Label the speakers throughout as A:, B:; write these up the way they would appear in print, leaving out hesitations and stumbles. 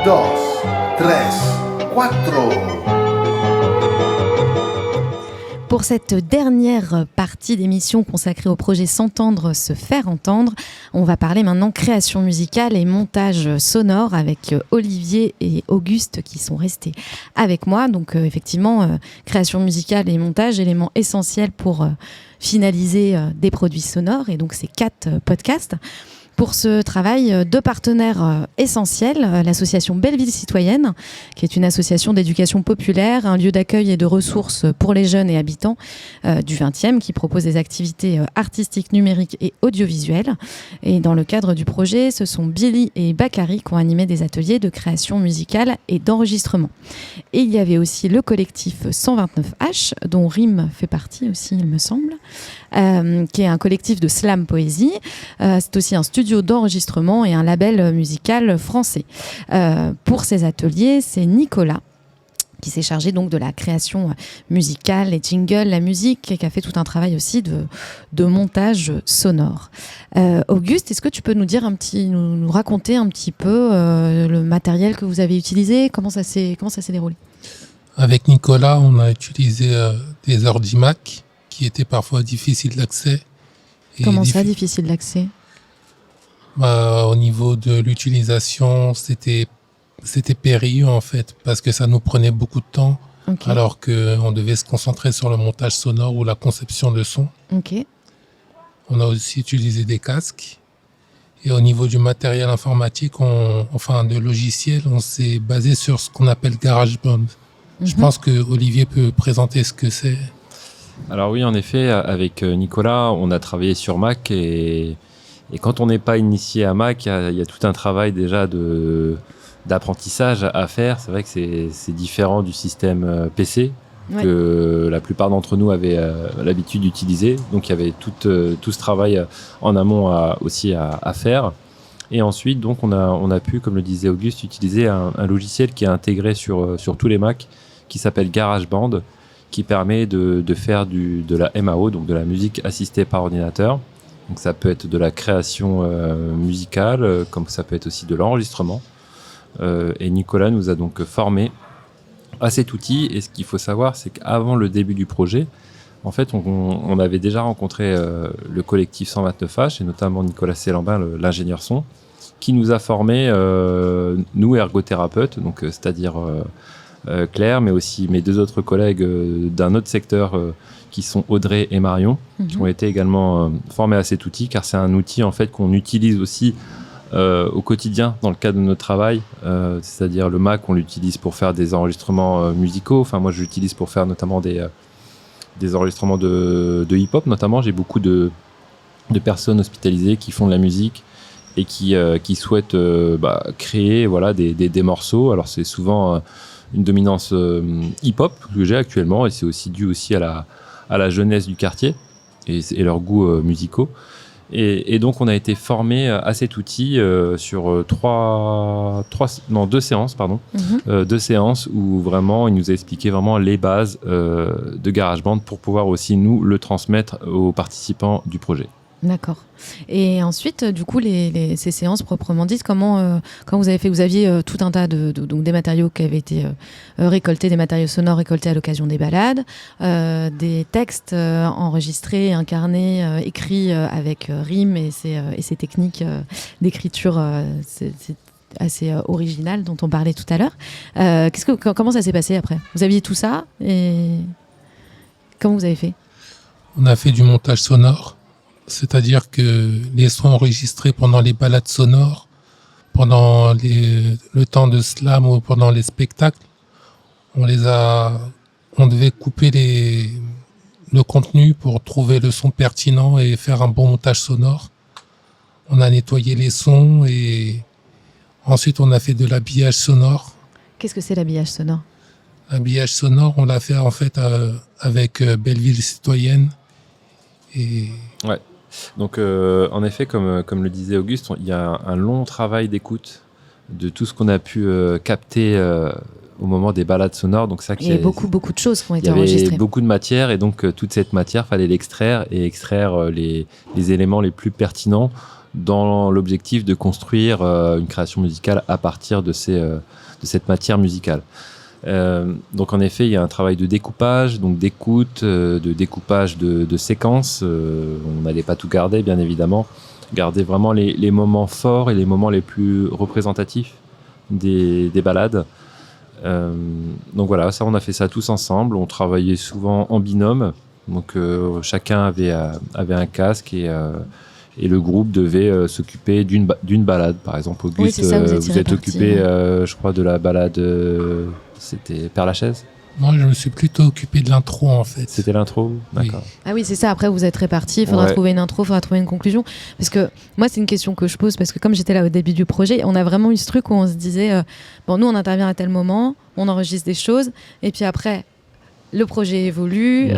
A: dos, tres, cuatro.
B: Pour cette dernière partie d'émission consacrée au projet S'entendre, se faire entendre, on va parler maintenant création musicale et montage sonore avec Olivier et Auguste qui sont restés avec moi. Donc effectivement, création musicale et montage, éléments essentiels pour finaliser des produits sonores, et donc ces 4 podcasts. Pour ce travail, 2 partenaires essentiels, l'association Belleville Citoyenne, qui est une association d'éducation populaire, un lieu d'accueil et de ressources pour les jeunes et habitants du 20e, qui propose des activités artistiques, numériques et audiovisuelles. Et dans le cadre du projet, ce sont Billy et Bakary qui ont animé des ateliers de création musicale et d'enregistrement. Et il y avait aussi le collectif 129H, dont RIM fait partie aussi, il me semble, qui est un collectif de slam poésie. C'est aussi un studio d'enregistrement et un label musical français. Pour ces ateliers, c'est Nicolas qui s'est chargé donc de la création musicale, les jingles, la musique, et qui a fait tout un travail aussi de montage sonore. Auguste, est-ce que tu peux nous raconter un petit peu le matériel que vous avez utilisé, comment ça s'est déroulé?
C: Avec Nicolas, on a utilisé des ordi Mac qui étaient parfois difficiles d'accès.
B: Comment ça, difficile d'accès?
C: Au niveau de l'utilisation, c'était périlleux en fait, parce que ça nous prenait beaucoup de temps, okay. Alors qu'on devait se concentrer sur le montage sonore ou la conception de son.
B: Okay.
C: On a aussi utilisé des casques. Et au niveau du matériel informatique, de logiciel, on s'est basé sur ce qu'on appelle GarageBand. Je pense que Olivier peut présenter ce que c'est.
D: Alors oui, en effet, avec Nicolas, on a travaillé sur Mac et quand on n'est pas initié à Mac, il y a tout un travail déjà d'apprentissage à faire. C'est vrai que c'est différent du système PC, ouais, que la plupart d'entre nous avaient l'habitude d'utiliser. Donc il y avait tout ce travail en amont aussi à faire. Et ensuite, donc, on a pu, comme le disait Auguste, utiliser un logiciel qui est intégré sur tous les Mac, qui s'appelle GarageBand, qui permet de faire de la MAO, donc de la musique assistée par ordinateur. Donc ça peut être de la création musicale, comme ça peut être aussi de l'enregistrement. Et Nicolas nous a donc formés à cet outil. Et ce qu'il faut savoir, c'est qu'avant le début du projet, en fait, on avait déjà rencontré le collectif 129H, et notamment Nicolas Célambin, l'ingénieur son, qui nous a formés, nous, ergothérapeutes, donc c'est-à-dire Claire, mais aussi mes 2 autres collègues d'un autre secteur, qui sont Audrey et Marion, qui ont été également formés à cet outil, car c'est un outil en fait qu'on utilise aussi au quotidien dans le cadre de notre travail, c'est-à-dire le Mac, on l'utilise pour faire des enregistrements musicaux. Enfin, moi, je l'utilise pour faire notamment des enregistrements de hip-hop, notamment. J'ai beaucoup de personnes hospitalisées qui font de la musique et qui souhaitent créer des morceaux. Alors, c'est souvent une dominance hip-hop que j'ai actuellement, et c'est aussi dû aussi à la jeunesse du quartier et leurs goûts musicaux. Et donc, on a été formés à cet outil sur 2 séances, pardon. 2 séances où vraiment, il nous a expliqué vraiment les bases de GarageBand pour pouvoir aussi, nous, le transmettre aux participants du projet.
B: D'accord. Et ensuite, du coup, ces séances proprement dites, comment vous avez fait? Vous aviez tout un tas donc des matériaux qui avaient été récoltés, des matériaux sonores récoltés à l'occasion des balades, des textes enregistrés, incarnés, écrits avec rime et ces techniques d'écriture c'est assez originales dont on parlait tout à l'heure. Comment ça s'est passé après? Vous aviez tout ça et comment vous avez fait?
C: On a fait du montage sonore. C'est-à-dire que les sons enregistrés pendant les balades sonores, pendant le temps de slam ou pendant les spectacles, on devait couper le contenu pour trouver le son pertinent et faire un bon montage sonore. On a nettoyé les sons et ensuite on a fait de l'habillage sonore.
B: Qu'est-ce que c'est l'habillage sonore?
C: L'habillage sonore, on l'a fait en fait avec Belleville Citoyenne.
D: Ouais. Donc, en effet, comme le disait Auguste, il y a un long travail d'écoute de tout ce qu'on a pu capter au moment des balades sonores. Donc,
B: il y a beaucoup de choses qui ont été enregistrées.
D: Il y avait beaucoup de matière, et donc toute cette matière, fallait l'extraire et extraire les éléments les plus pertinents. dans l'objectif de construire une création musicale à partir de cette matière musicale. Donc en effet, il y a un travail de découpage, donc d'écoute, de découpage de séquences. On n'allait pas tout garder, bien évidemment. Garder vraiment les moments forts et les moments les plus représentatifs des ballades. Donc voilà, ça on a fait ça tous ensemble. On travaillait souvent en binôme. Donc chacun avait un casque et le groupe devait s'occuper d'une balade. Par exemple, Auguste,
B: Oui, c'est ça,
D: vous êtes occupé, je crois, de la balade. C'était Père-Lachaise.
C: Moi, je me suis plutôt occupé de l'intro, en fait.
D: C'était l'intro,
C: Oui.
D: d'accord.
B: Ah oui, c'est ça. Après, vous êtes répartis. Il faudra trouver une intro, il faudra trouver une conclusion. Parce que moi, c'est une question que je pose parce que comme j'étais là au début du projet, on a vraiment eu ce truc où on se disait bon, nous, on intervient à tel moment, on enregistre des choses, et puis après, le projet évolue.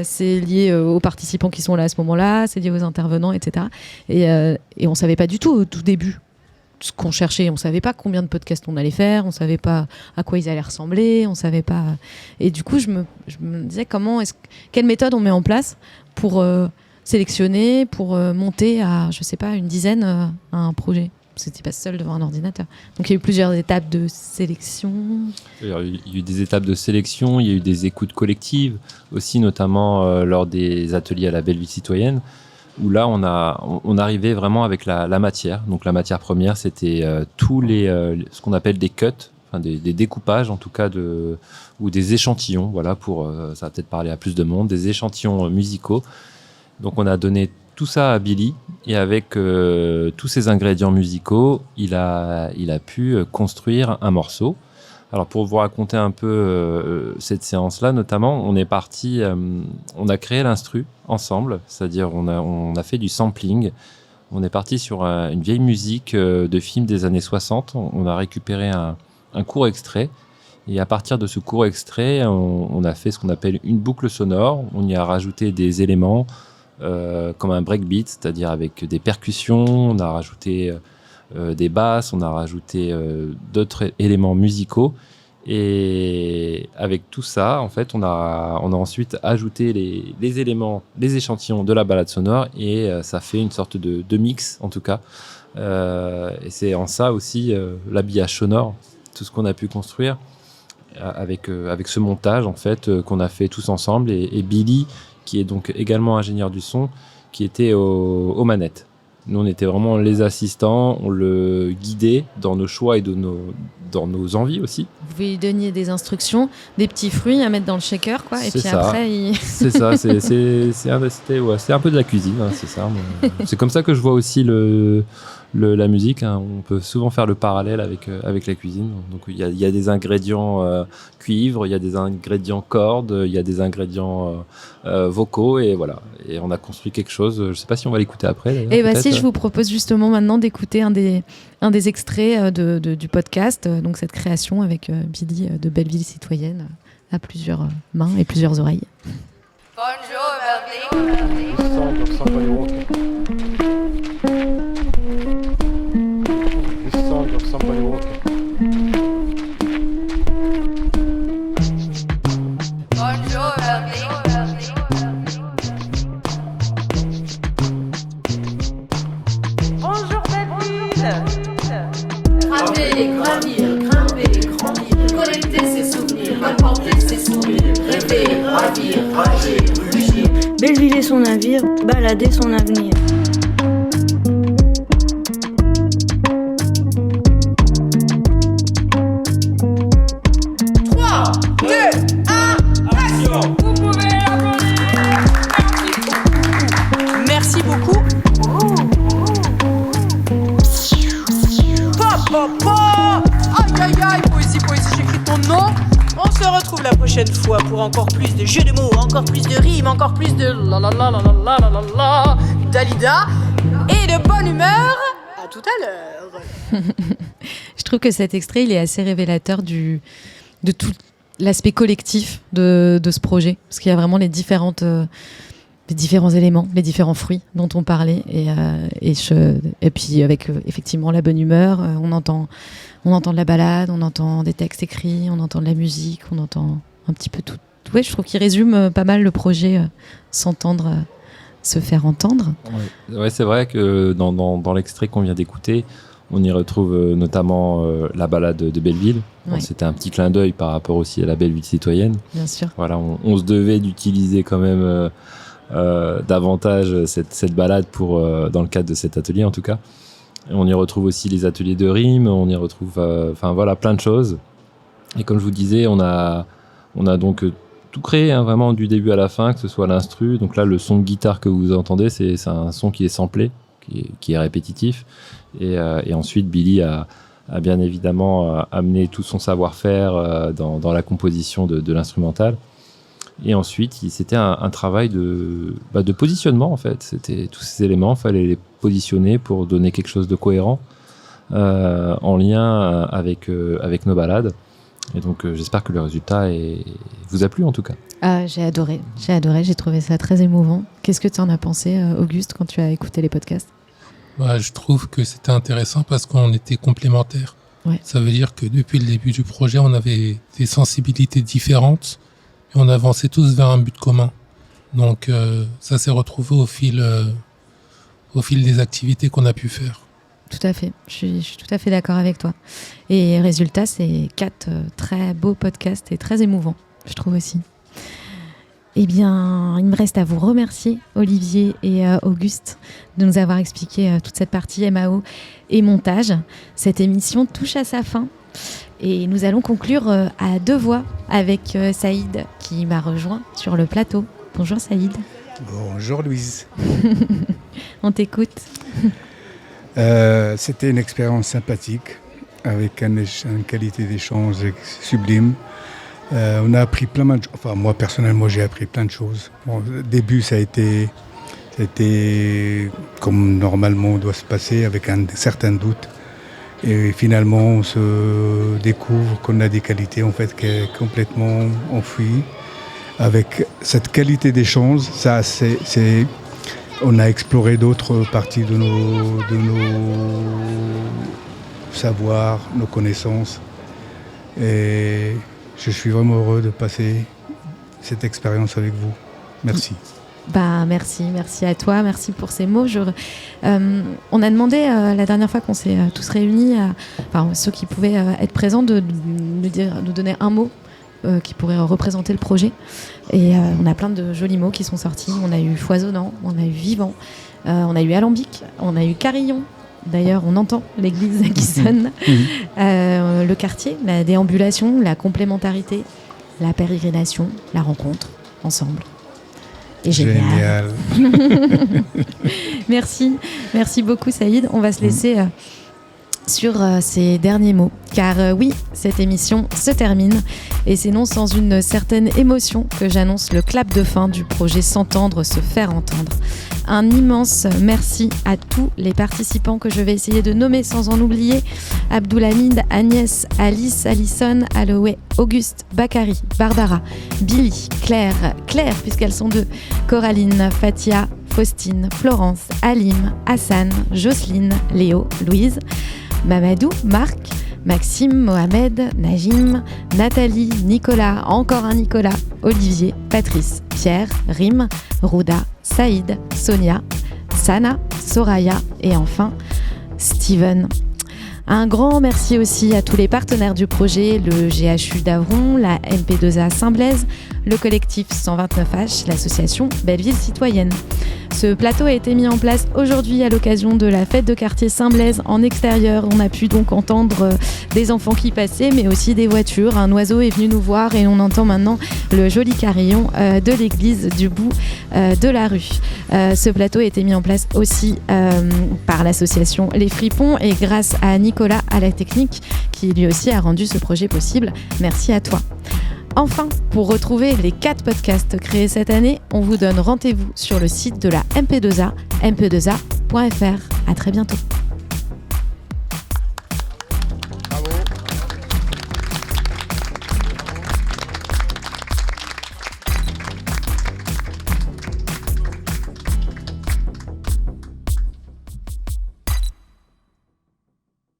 B: C'est lié aux participants qui sont là à ce moment-là, c'est lié aux intervenants, etc. Et on savait pas du tout au tout début ce qu'on cherchait. On savait pas combien de podcasts on allait faire, on savait pas à quoi ils allaient ressembler, on savait pas. Et du coup, je me disais quelle méthode on met en place pour sélectionner, pour monter à, je sais pas, une dizaine à un projet. C'était pas seul devant un ordinateur. Donc il y a eu plusieurs étapes de sélection.
D: Il y a eu des étapes de sélection, il y a eu des écoutes collectives aussi, notamment lors des ateliers à la Belleville citoyenne, où là on arrivait vraiment avec la matière. Donc la matière première, c'était tous ce qu'on appelle des cuts, enfin des découpages en tout cas ou des échantillons. Voilà, ça va peut-être parler à plus de monde, des échantillons musicaux. Donc on a donné tout ça à Billy et avec tous ces ingrédients musicaux, il a pu construire un morceau. Alors pour vous raconter un peu cette séance-là, notamment, on est parti, on a créé l'instru ensemble, c'est-à-dire on a fait du sampling. On est parti sur une vieille musique de film des années 60. On a récupéré un court extrait. Et à partir de ce court extrait, on a fait ce qu'on appelle une boucle sonore. On y a rajouté des éléments comme un breakbeat, c'est-à-dire avec des percussions. On a rajouté des basses, on a rajouté d'autres éléments musicaux. Et avec tout ça, en fait, on a ensuite ajouté les éléments, les échantillons de la balade sonore et ça fait une sorte de mix, en tout cas. Et c'est en ça aussi l'habillage sonore, tout ce qu'on a pu construire avec ce montage, en fait, qu'on a fait tous ensemble. Et Billy, qui est donc également ingénieur du son, qui était aux manettes. Nous, on était vraiment les assistants, on le guidait dans nos choix et dans nos envies aussi.
B: Vous lui donniez des instructions, des petits fruits à mettre dans le shaker, quoi. Et puis ça. Après,
D: c'est ça. C'est un peu de la cuisine, hein, c'est ça. C'est comme ça que je vois aussi la musique. Hein. On peut souvent faire le parallèle avec la cuisine. Donc il y a des ingrédients cuivre, il y a des ingrédients cordes, il y a des ingrédients vocaux et voilà. Et on a construit quelque chose. Je ne sais pas si on va l'écouter après.
B: Et si je vous propose justement maintenant d'écouter un des extraits du podcast, donc cette création avec Billy de Belleville citoyenne à plusieurs mains et plusieurs oreilles.
E: Belleville et son navire, balader son avenir.
F: Merci beaucoup. Aïe, poésie, j'écris ton nom. On se retrouve la prochaine fois pour encore plus de jeux de mots, encore plus de rimes, encore plus de la Dalida et de bonne humeur. À tout à l'heure.
B: Je trouve que cet extrait, il est assez révélateur de tout l'aspect collectif de ce projet, parce qu'il y a vraiment les différents éléments, les différents fruits dont on parlait, et puis avec effectivement la bonne humeur, on entend de la balade, on entend des textes écrits, on entend de la musique, on entend un petit peu tout. Ouais, je trouve qu'il résume pas mal le projet S'entendre se faire entendre.
D: Ouais, c'est vrai que dans l'extrait qu'on vient d'écouter, on y retrouve notamment la balade de Belleville. Bon, c'était un petit clin d'œil par rapport aussi à la Belleville citoyenne.
B: Bien sûr.
D: Voilà, on se devait d'utiliser quand même davantage cette balade dans le cadre de cet atelier en tout cas. Et on y retrouve aussi les ateliers de rime, on y retrouve plein de choses. Et comme je vous disais, on a donc tout créé, hein, vraiment du début à la fin, que ce soit l'instru. Donc là, le son de guitare que vous entendez, c'est un son qui est samplé, qui est répétitif. Et ensuite, Billy a bien évidemment amené tout son savoir-faire dans la composition de l'instrumental. Et ensuite, c'était un travail de positionnement, en fait. C'était tous ces éléments, il fallait les positionner pour donner quelque chose de cohérent en lien avec nos balades. Et donc, j'espère que le résultat vous a plu, en tout cas.
B: J'ai adoré, j'ai trouvé ça très émouvant. Qu'est-ce que tu en as pensé, Auguste, quand tu as écouté les podcasts ?
C: Je trouve que c'était intéressant parce qu'on était complémentaires.
B: Ouais.
C: Ça veut dire que depuis le début du projet, on avait des sensibilités différentes et on avançait tous vers un but commun. Donc ça s'est retrouvé au fil des activités qu'on a pu faire.
B: Tout à fait, je suis tout à fait d'accord avec toi. Et résultat, c'est 4 très beaux podcasts et très émouvants, je trouve aussi. Eh bien, il me reste à vous remercier, Olivier et Auguste, de nous avoir expliqué toute cette partie MAO et montage. Cette émission touche à sa fin et nous allons conclure à 2 voix avec Saïd qui m'a rejoint sur le plateau. Bonjour Saïd.
G: Bonjour Louise.
B: On t'écoute.
G: C'était une expérience sympathique avec une qualité d'échange sublime. On a appris plein de choses. Enfin, moi personnellement, j'ai appris plein de choses. Bon, au début, ça a été comme normalement doit se passer, avec un certain doute. Et finalement, on se découvre qu'on a des qualités en fait qui est complètement enfouies. Avec cette qualité d'échange, on a exploré d'autres parties de nos savoirs, nos connaissances. Et je suis vraiment heureux de passer cette expérience avec vous. Merci.
B: Merci à toi, merci pour ces mots. On a demandé la dernière fois qu'on s'est tous réunis, ceux qui pouvaient être présents, de nous donner un mot qui pourrait représenter le projet. Et on a plein de jolis mots qui sont sortis. On a eu foisonnant, on a eu vivant, on a eu alambic, on a eu carillon. D'ailleurs, on entend l'église qui sonne. Le quartier, la déambulation, la complémentarité, la pérégrination, la rencontre, ensemble. Et génial. Merci beaucoup Saïd. On va se laisser sur ces derniers mots. Car oui, cette émission se termine. Et c'est non sans une certaine émotion que j'annonce le clap de fin du projet S'entendre, se faire entendre. Un immense merci à tous les participants que je vais essayer de nommer sans en oublier. Abdoulhamid, Agnès, Alice, Alison, Aloé, Auguste, Bakary, Barbara, Billy, Claire puisqu'elles sont 2, Coraline, Fatia, Faustine, Florence, Alim, Hassan, Jocelyne, Léo, Louise, Mamadou, Marc, Maxime, Mohamed, Najim, Nathalie, Nicolas, encore un Nicolas, Olivier, Patrice, Pierre, Rim, Rouda, Saïd, Sonia, Sana, Soraya et enfin Steven. Un grand merci aussi à tous les partenaires du projet, le GHU d'Avron, la MP2A Saint-Blaise, le collectif 129H, l'association Belleville Citoyenne. Ce plateau a été mis en place aujourd'hui à l'occasion de la fête de quartier Saint-Blaise en extérieur. On a pu donc entendre des enfants qui passaient, mais aussi des voitures. Un oiseau est venu nous voir et on entend maintenant le joli carillon de l'église du bout de la rue. Ce plateau a été mis en place aussi par l'association Les Fripons et grâce à Nicolas à la technique qui lui aussi a rendu ce projet possible. Merci à toi. Enfin, pour retrouver les 4 podcasts créés cette année, on vous donne rendez-vous sur le site de la MP2A, mp2a.fr. À très bientôt.